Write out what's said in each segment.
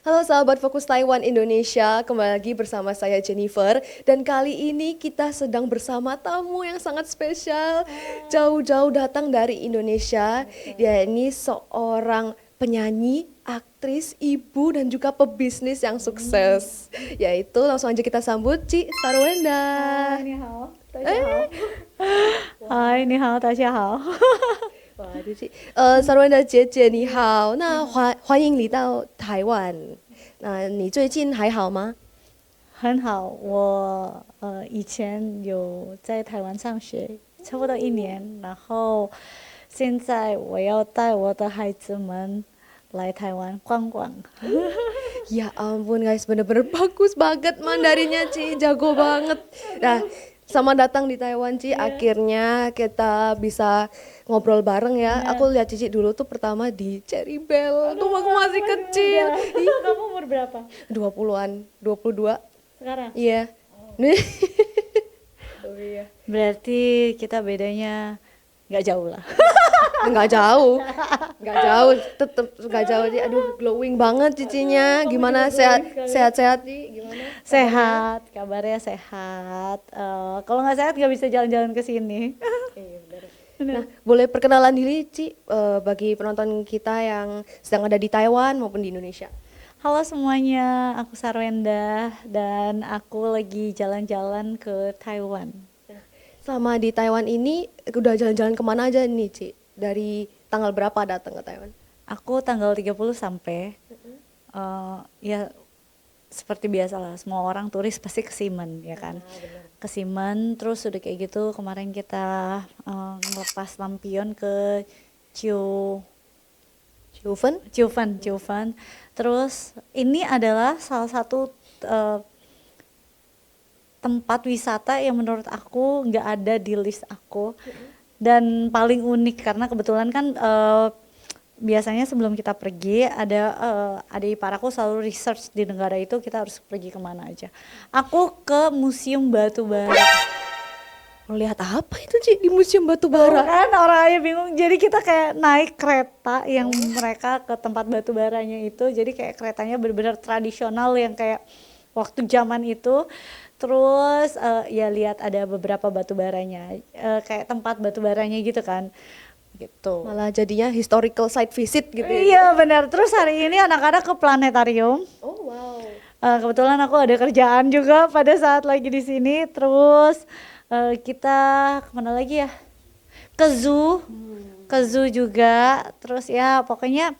Halo sahabat Fokus Taiwan Indonesia, kembali lagi bersama saya Jennifer. Dan kali ini kita sedang bersama tamu yang sangat spesial. Jauh-jauh datang dari Indonesia. Dia ini seorang penyanyi, aktris, ibu, dan juga pebisnis yang sukses. Yaitu langsung aja kita sambut Ci Sarwenda. 你好，大家好。嗨，你好，大家好。Waduh Ci, Sarwenda 姐姐你好，那欢迎你到台湾。那你最近还好吗？很好，我以前有在台湾上学，差不多1年，然后现在我要带我的孩子们来台湾逛逛。Ya ampun guys, bener-bener bagus banget Mandarinnya Ci, jago banget. Nah, selamat datang di Taiwan Ci, akhirnya kita bisa ngobrol bareng ya. Aku lihat Cici dulu tuh pertama di Cherry Bell, tuh aku masih kecil. Kamu umur berapa 20-an, 22, sekarang? iya. Oh iya. Berarti kita bedanya nggak jauh lah. Nggak jauh, nggak jauh, tetep nggak jauh Ci. Aduh, glowing banget Cicinya. Gimana, sehat-sehat Ci? Gimana? Sehat, kabarnya sehat. Kalau nggak sehat nggak bisa jalan-jalan ke sini. Nah, boleh perkenalan diri Ci, bagi penonton kita yang sedang ada di Taiwan maupun di Indonesia. Halo semuanya, aku Sarwenda dan aku lagi jalan-jalan ke Taiwan. Selama di Taiwan ini udah jalan-jalan kemana aja nih Ci? Dari tanggal berapa datang ke Taiwan? Aku tanggal 30 sampai, ya seperti biasa lah, semua orang turis pasti ke Ximen, ya kan? Ke Ximen, terus udah kayak gitu kemarin kita ngelepas lampion ke Chiu Ciufen? Ciufen. Terus ini adalah salah satu tempat wisata yang menurut aku nggak ada di list aku dan paling unik karena kebetulan kan biasanya sebelum kita pergi ada adik ipar aku selalu research di negara itu kita harus pergi kemana aja. Aku ke Museum Batu Bara. Melihat apa itu Ci di Museum Batu Bara? Kan orangnya bingung. Jadi kita kayak naik kereta yang mereka ke tempat batu baranya itu. Jadi kayak keretanya benar-benar tradisional yang kayak waktu zaman itu. Terus ya lihat ada beberapa batu baranya, kayak tempat batu baranya gitu kan. Gitu. Malah jadinya historical site visit gitu ya. Iya benar. Terus hari ini anak-anak ke planetarium. Oh wow. Kebetulan aku ada kerjaan juga pada saat lagi di sini. Terus kita kemana lagi ya? Ke zoo juga. Terus ya pokoknya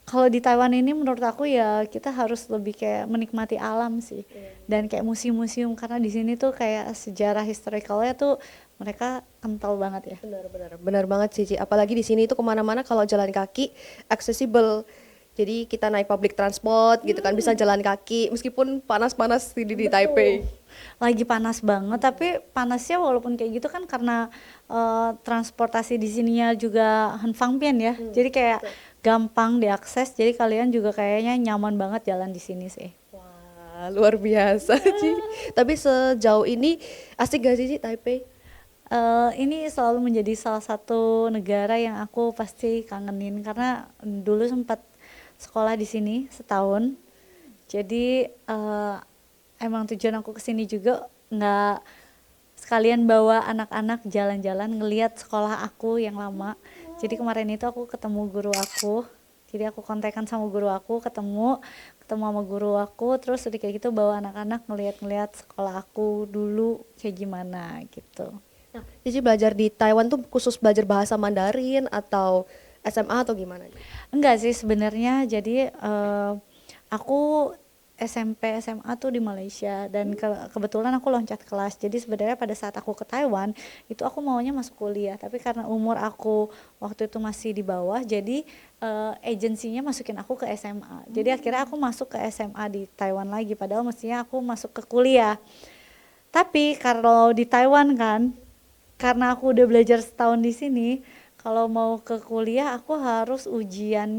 kalau di Taiwan ini menurut aku ya kita harus lebih kayak menikmati alam sih. Dan kayak museum-museum karena di sini tuh kayak sejarah historicalnya tuh mereka kental banget ya. Benar banget sih Ci. Apalagi di sini itu kemana-mana kalau jalan kaki accessible. Jadi kita naik public transport gitu kan, bisa jalan kaki meskipun panas-panas di Taipei. Lagi panas banget tapi panasnya walaupun kayak gitu kan karena transportasi di sininya juga hanfangpian ya. Jadi kayak gampang diakses. Jadi kalian juga kayaknya nyaman banget jalan di sini sih. Wah, luar biasa Ci. Tapi sejauh ini asik gak sih Ci Taipei? Ini selalu menjadi salah satu negara yang aku pasti kangenin karena dulu sempat sekolah di sini setahun. Jadi emang tujuan aku kesini juga nggak sekalian bawa anak-anak jalan-jalan ngelihat sekolah aku yang lama. Jadi kemarin itu aku ketemu guru aku. Jadi aku kontekan sama guru aku, ketemu sama guru aku, terus udah kayak gitu bawa anak-anak ngelihat sekolah aku dulu kayak gimana gitu. Nah, Cici belajar di Taiwan tuh khusus belajar bahasa Mandarin atau SMA atau gimana? Enggak sih sebenarnya, jadi aku SMP SMA tuh di Malaysia dan kebetulan aku loncat kelas. Jadi sebenarnya pada saat aku ke Taiwan itu aku maunya masuk kuliah, tapi karena umur aku waktu itu masih di bawah, jadi agensinya masukin aku ke SMA. Jadi akhirnya aku masuk ke SMA di Taiwan lagi, padahal mestinya aku masuk ke kuliah. Tapi kalau di Taiwan kan, karena aku udah belajar setahun di sini, kalau mau ke kuliah aku harus ujian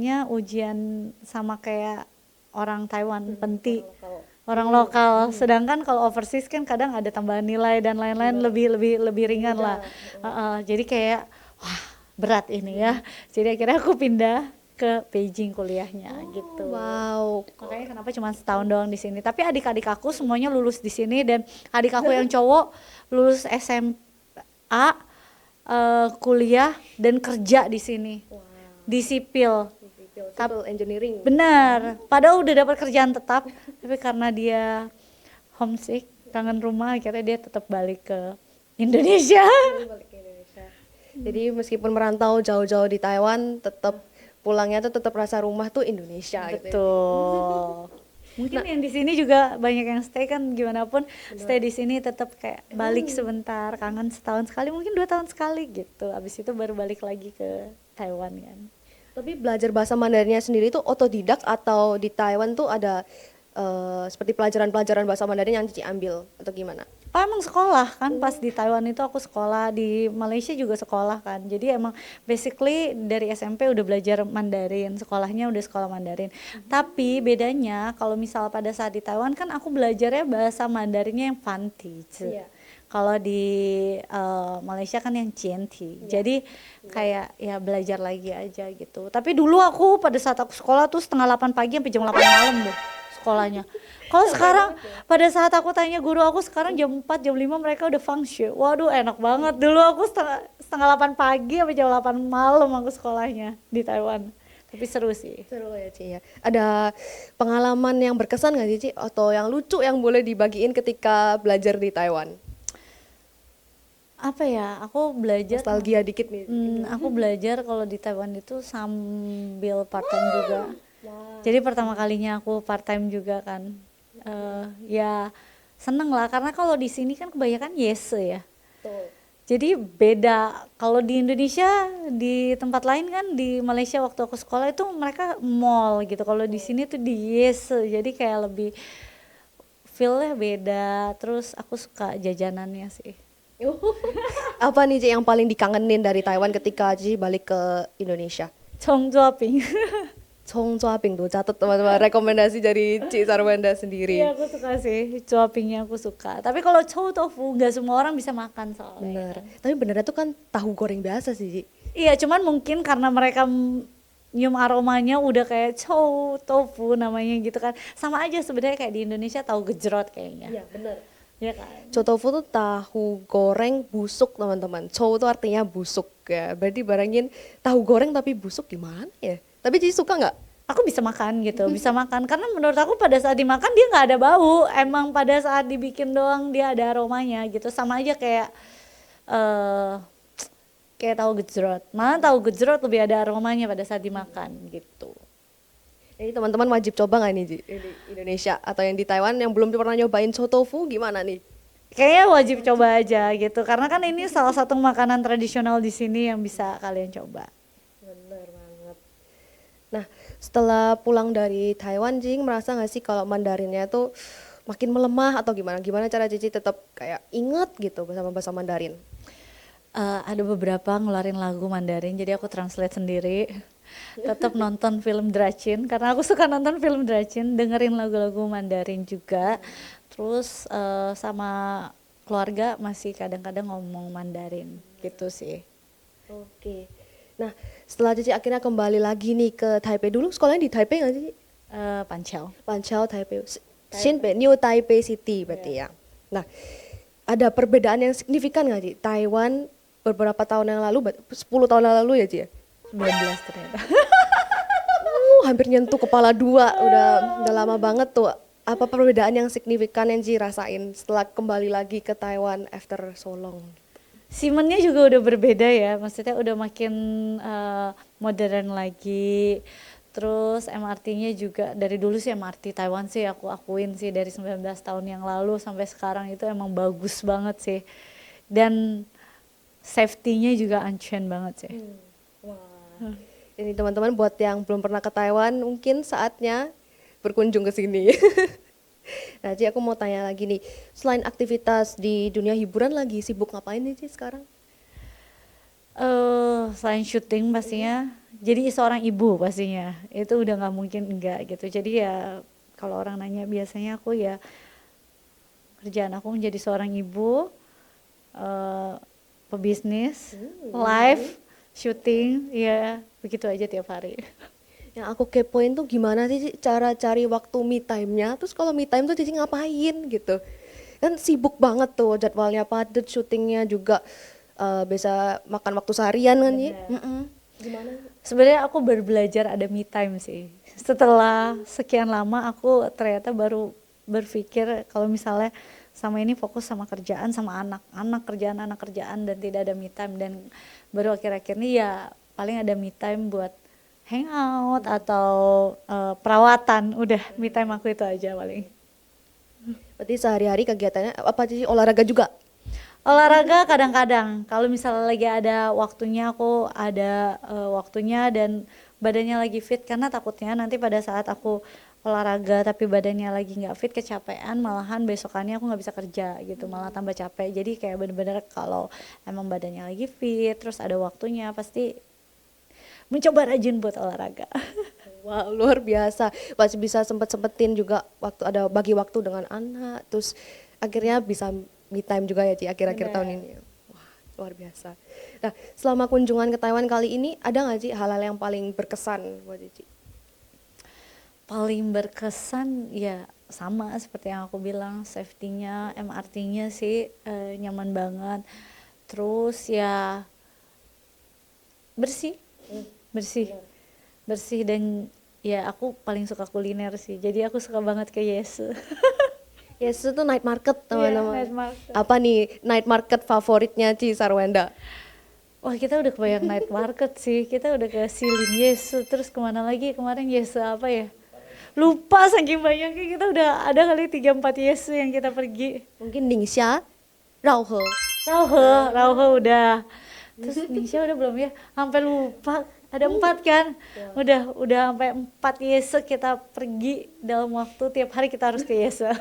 sama kayak orang Taiwan, penti, orang lokal. Sedangkan kalau overseas kan kadang ada tambahan nilai dan lain-lain lebih ringan lah. Jadi kayak wah berat ini ya. Jadi akhirnya aku pindah ke Beijing kuliahnya gitu. Wow. Makanya kenapa cuma setahun doang di sini. Tapi adik-adik aku semuanya lulus di sini, dan adik aku yang cowok lulus SMA, kuliah dan kerja di sini di sipil. Civil engineering. Benar. Padahal udah dapat kerjaan tetap, tapi karena dia homesick, kangen rumah, akhirnya dia tetap balik ke Indonesia. Balik ke Indonesia. Jadi meskipun merantau jauh-jauh di Taiwan, tetap pulangnya tuh tetap rasa rumah tuh Indonesia gitu. Betul. Mungkin yang di sini juga banyak yang stay kan, gimana pun stay di sini tetap kayak balik sebentar, kangen setahun sekali, mungkin 2 tahun sekali gitu. Abis itu baru balik lagi ke Taiwan kan. Tapi belajar bahasa Mandarinnya sendiri tuh otodidak atau di Taiwan tuh ada seperti pelajaran-pelajaran bahasa Mandarin yang Cici ambil atau gimana? Oh emang sekolah kan, pas di Taiwan itu aku sekolah, di Malaysia juga sekolah kan. Jadi emang basically dari SMP udah belajar Mandarin, sekolahnya udah sekolah Mandarin. Tapi bedanya kalau misal pada saat di Taiwan kan aku belajarnya bahasa Mandarinnya yang Fanti. Iya. Kalau di Malaysia kan yang Cienti. Jadi kayak ya belajar lagi aja gitu. Tapi dulu aku pada saat aku sekolah tuh setengah 8 pagi sampai jam 8 malam loh sekolahnya. Kalau sekarang pada saat aku tanya guru aku sekarang jam 4 jam 5 mereka udah function. Waduh enak banget. Dulu aku setengah 8 pagi sampai jam 8 malam aku sekolahnya di Taiwan. Tapi seru sih. Seru ya Ci ya. Ada pengalaman yang berkesan nggak sih Ci? Atau yang lucu yang boleh dibagiin ketika belajar di Taiwan? Apa ya? Aku belajar Nostalgia dikit nih. aku belajar kalau di Taiwan itu sambil part time juga. Jadi pertama kalinya aku part time juga kan. Ya seneng lah karena kalau di sini kan kebanyakan yese ya. Tuh. Jadi beda. Kalau di Indonesia di tempat lain kan, di Malaysia waktu aku sekolah itu mereka mall gitu. Kalau di sini tuh di yese. Jadi kayak lebih feel-nya beda. Terus aku suka jajanannya sih. Apa nih Ci yang paling dikangenin dari Taiwan ketika Ci balik ke Indonesia? Chongzuaping. Chongzuaping tuh catat teman-teman, rekomendasi dari Ci Sarwenda sendiri. Iya aku suka sih, cuapingnya aku suka. Tapi kalau chow tofu nggak semua orang bisa makan soalnya. Bener. Tapi benernya tuh kan tahu goreng biasa sih Ci. Iya, cuman mungkin karena mereka nyium aromanya udah kayak chow tofu namanya gitu kan. Sama aja sebenarnya kayak di Indonesia tahu gejrot kayaknya. Iya bener. Iya kan? Chow tofu tuh tahu goreng busuk teman-teman. Chow tuh artinya busuk ya. Berarti barangin tahu goreng tapi busuk gimana ya? Tapi Cici suka nggak? Aku bisa makan gitu, bisa makan karena menurut aku pada saat dimakan dia nggak ada bau. Emang pada saat dibikin doang dia ada aromanya gitu. Sama aja kayak eh kayak tahu gejrot. Malah tahu gejrot lebih ada aromanya pada saat dimakan gitu. Jadi teman-teman wajib coba nggak nih Ci? Di Indonesia atau yang di Taiwan yang belum pernah nyobain chow tofu gimana nih? Kayaknya wajib coba aja gitu. Karena kan ini salah satu makanan tradisional di sini yang bisa kalian coba. Bener banget. Nah, setelah pulang dari Taiwan, Jing merasa nggak sih kalau Mandarinnya tuh makin melemah atau gimana? Gimana cara Cici tetap kayak inget gitu bersama bahasa Mandarin? Ada beberapa ngeluarin lagu Mandarin, jadi aku translate sendiri. Tetap nonton film Dracin, karena aku suka nonton film Dracin, dengerin lagu-lagu Mandarin juga. Terus sama keluarga masih kadang-kadang ngomong Mandarin gitu sih. Oke. Nah, setelah Cici akhirnya kembali lagi nih ke Taipei, dulu sekolahnya di Taipei nggak sih? Pancau. Pancao, Taipei, Xinbei, New Taipei City berarti ya. Nah, ada perbedaan yang signifikan nggak sih? Taiwan beberapa tahun yang lalu, 10 tahun yang lalu ya Ci ya? 19 ternyata. Hampir nyentuh kepala dua, udah lama banget tuh. Apa perbedaan yang signifikan yang Ci rasain setelah kembali lagi ke Taiwan after so long? Simennya juga udah berbeda ya, maksudnya udah makin modern lagi. Terus MRT-nya juga dari dulu sih MRT Taiwan sih aku akuin sih dari 19 tahun yang lalu sampai sekarang itu emang bagus banget sih. Dan safety-nya juga ancien banget sih. Wah. Ini teman-teman buat yang belum pernah ke Taiwan mungkin saatnya berkunjung ke sini. Nah, Ci aku mau tanya lagi nih, selain aktivitas di dunia hiburan lagi sibuk ngapain nih Ci sekarang? Selain syuting pastinya, jadi seorang ibu pastinya itu udah nggak mungkin enggak gitu. Jadi ya kalau orang nanya biasanya aku ya kerjaan aku menjadi seorang ibu, pebisnis, live, syuting, ya begitu aja tiap hari. Yang aku kepoin tuh gimana sih Ci, cara cari waktu me time-nya, terus kalau me time tuh Cici ngapain gitu. Kan sibuk banget tuh jadwalnya padat, syutingnya juga bisa makan waktu seharian kan Ci. Bener. Gimana? Sebenarnya aku baru belajar ada me time sih. Setelah sekian lama aku ternyata baru berpikir kalau misalnya sama ini fokus sama kerjaan sama anak kerjaan dan tidak ada me time, dan baru akhir-akhir ini ya paling ada me time buat hangout atau perawatan. Udah me time aku itu aja paling. Berarti sehari-hari kegiatannya apa Cici, olahraga juga? Olahraga kadang-kadang, kalau misalnya lagi ada waktunya aku ada waktunya dan badannya lagi fit, karena takutnya nanti pada saat aku olahraga tapi badannya lagi nggak fit, kecapean, malahan besokannya aku nggak bisa kerja gitu, malah tambah capek. Jadi kayak bener-bener kalau emang badannya lagi fit terus ada waktunya pasti mencoba rajin buat olahraga. Wah, luar biasa. Masih bisa sempet-sempetin juga waktu, ada bagi waktu dengan anak. Terus akhirnya bisa me time juga ya Ci akhir-akhir Bener. tahun ini. Wah, luar biasa. Nah, selama kunjungan ke Taiwan kali ini ada nggak Ci hal-hal yang paling berkesan buat Cici? Paling berkesan ya sama seperti yang aku bilang, safety-nya, MRT-nya sih nyaman banget. Terus ya bersih, bersih, bersih, dan ya aku paling suka kuliner sih. Jadi aku suka banget ke Yesu. Yes, itu night market Iya, teman-teman. night market. Apa nih night market favoritnya Ci Sarwenda? Wah, kita udah kebayang night market sih. Kita udah ke Silin Yesu, terus kemana lagi kemarin, Yesu apa ya? Lupa saking banyaknya, kita udah ada kali 3-4 Yesu yang kita pergi. Mungkin Ningxia, Rauhe. Rauhe udah. Terus Nisha udah belum ya? Sampai lupa. Ada 4 kan? Udah sampai 4 Yesus kita pergi dalam waktu, tiap hari kita harus ke Yesus.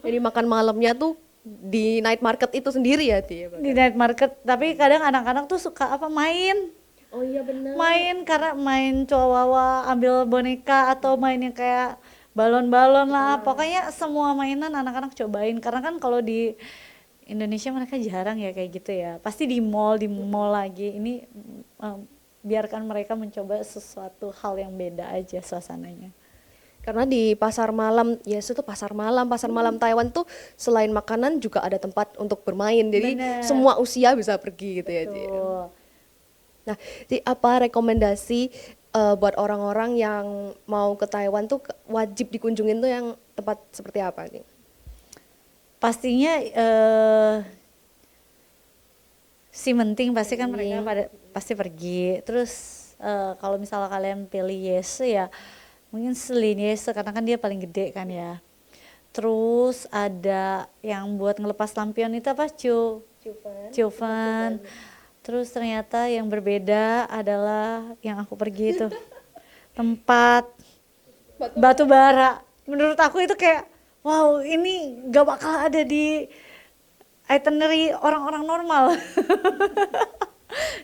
Jadi makan malamnya tuh di night market itu sendiri ya Ci? Di night market, tapi kadang anak-anak tuh suka apa, main. Oh iya benar. Main karena main cowawa, ambil boneka atau main yang kayak balon-balon lah. Pokoknya semua mainan anak-anak cobain, karena kan kalau di Indonesia mereka jarang ya kayak gitu ya. Pasti di mall lagi. Ini biarkan mereka mencoba sesuatu hal yang beda aja suasananya. Karena di pasar malam, yes itu pasar malam Taiwan tuh selain makanan juga ada tempat untuk bermain. Jadi Bener. semua usia bisa pergi gitu ya, Ci. Tuh. Nah, Ci, apa rekomendasi buat orang-orang yang mau ke Taiwan tuh wajib dikunjungin tuh yang tempat seperti apa nih? Pastinya si Menting pasti kan mereka pada pasti pergi. Terus kalau misalnya kalian pilih Yesu ya mungkin Selin Yesu, karena kan dia paling gede kan ya. Terus ada yang buat ngelepas lampion itu apa, Cuvan. Terus ternyata yang berbeda adalah yang aku pergi itu tempat batu bara. Menurut aku itu kayak wow, ini gak bakal ada di itinerary orang-orang normal.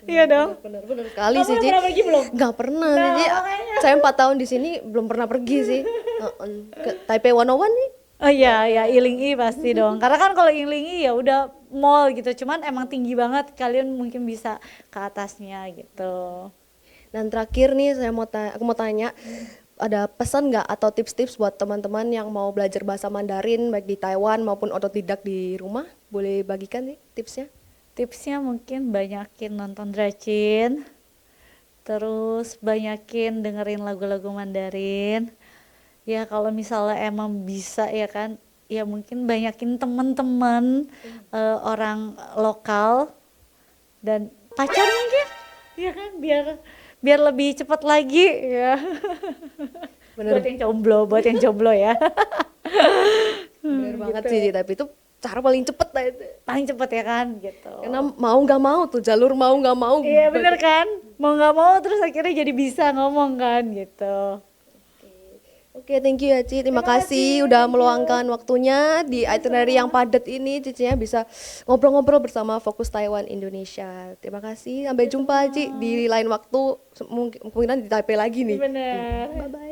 Iya dong. Bener sekali Kamu sih, udah Ci. pernah pergi belum? Nggak pernah, Nah, Ci. makanya. Saya 4 tahun di sini belum pernah pergi sih. Ke Taipei 101 nih. Oh iya, ya Ilingi pasti dong. Karena kan kalau Ilingi ya udah mall gitu. Cuman emang tinggi banget, kalian mungkin bisa ke atasnya gitu. Dan terakhir nih aku mau tanya, ada pesan nggak atau tips-tips buat teman-teman yang mau belajar bahasa Mandarin baik di Taiwan maupun otodidak di rumah? Boleh bagikan nih tipsnya? Tipsnya mungkin banyakin nonton Dracin, terus banyakin dengerin lagu-lagu Mandarin. Ya kalau misalnya emang bisa ya kan, ya mungkin banyakin teman-teman orang lokal dan pacar mungkin, ya kan, biar lebih cepat lagi ya. Bener. Buat yang jomblo ya. Bener banget sih, Ci, tapi itu cara paling cepet lah itu. Paling cepet ya kan gitu. Karena mau nggak mau tuh jalur mau nggak mau. Iya bener kan, mau nggak mau terus akhirnya jadi bisa ngomong kan gitu. Oke, thank you ya Ci. Terima kasih udah meluangkan waktunya di itinerary yang padat ini. Cicinya bisa ngobrol-ngobrol bersama Fokus Taiwan Indonesia. Terima kasih. Sampai jumpa Ci di lain waktu. Mungkin di Taipei lagi nih. Bener. Bye bye.